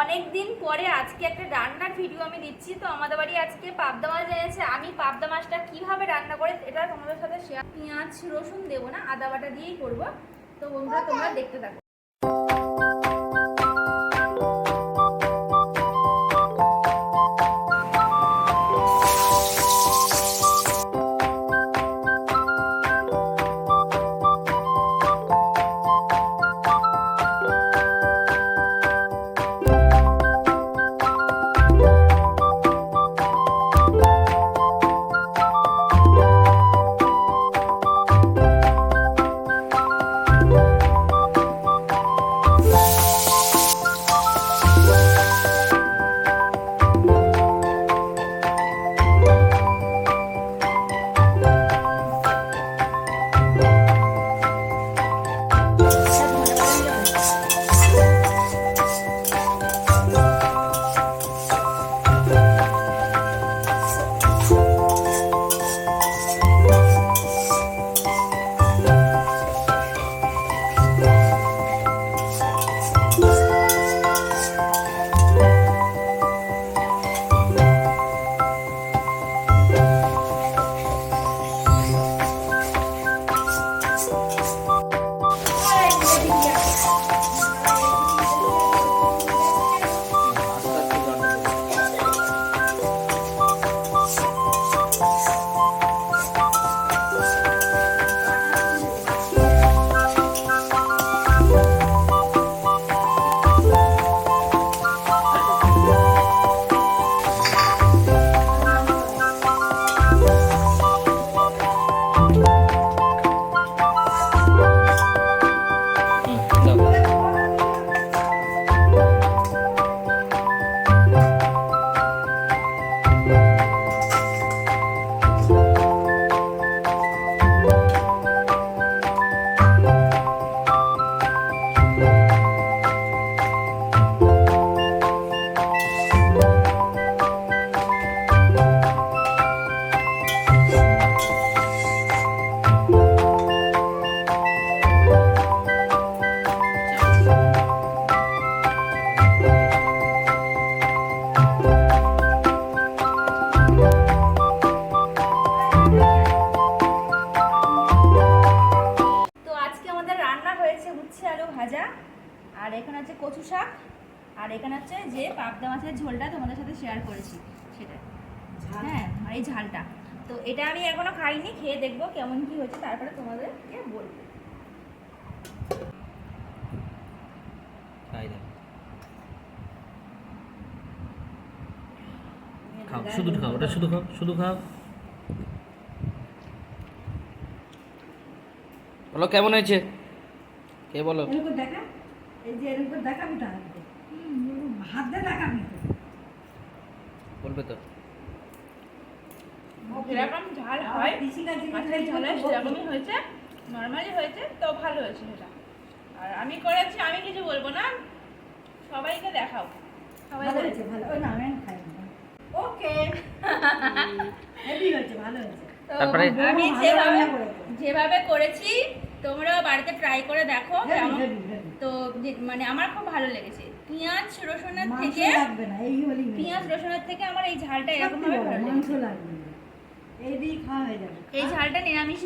অনেক দিন পরে আজকে একটা রান্নার ভিডিও আমি দিচ্ছি। তো আমাদের বাড়ি আজকে পাবদা মাছ এনেছে। আমি পাবদা মাছটা কিভাবে রান্না করে এটা তোমাদের সাথে শেয়ার। পেঁয়াজ রসুন দেবো না, আদা বাটা দিয়েই করবো। তো বন্ধুরা তোমরা দেখতে থাকো। ভাজা, আর এখানে হচ্ছে কচু শাক, আর এখানে হচ্ছে যে পাবদা মাছের ঝোলটা তোমাদের সাথে শেয়ার করেছি সেটা। হ্যাঁ, আর এই ঝালটা তো এটা আমি এখনো খাইনি, খেয়ে দেখবো কেমন কি হয়েছে, তারপরে তোমাদেরকে বলবো। খাও, শুধু খাও, ওটা শুধু খাও, শুধু খাও। বলো কেমন হয়েছে, কে বলো। এরকম দেখা, এই যে এরকম দেখাবি তো, হাত দিয়ে দেখাবি তো, বলবে তো। যেরকম ঝাল হয় মাছের ঝালে সেরকমই হয়েছে, নর্মালি হয়েছে, তো ভালো হয়েছে সেটা। আর আমি করেছি, আমি কিছু বলবো না, সবাইকে দেখাও। সবাই ভালো বলেছে হয়েছে, ভালো। ওই না, আমি খাই না। ওকে, হেভি হয়েছে, ভালো হয়েছে। তারপরে আমি যেভাবে করেছি তোমরাও বাড়িতে ট্রাই করে দেখো কেমন। তো মানে আমার খুব ভালো লেগেছে। পেঁয়াজ রসুনের থেকে লাগবে না, এই হলি পেঁয়াজ রসুনের থেকে আমার এই ঝালটা এরকম ভাবে ভালো লেগেছে। মাংস লাগবে না, এই দিয়ে খাওয়া হয়ে যাবে। এই ঝালটা নিরামিষ।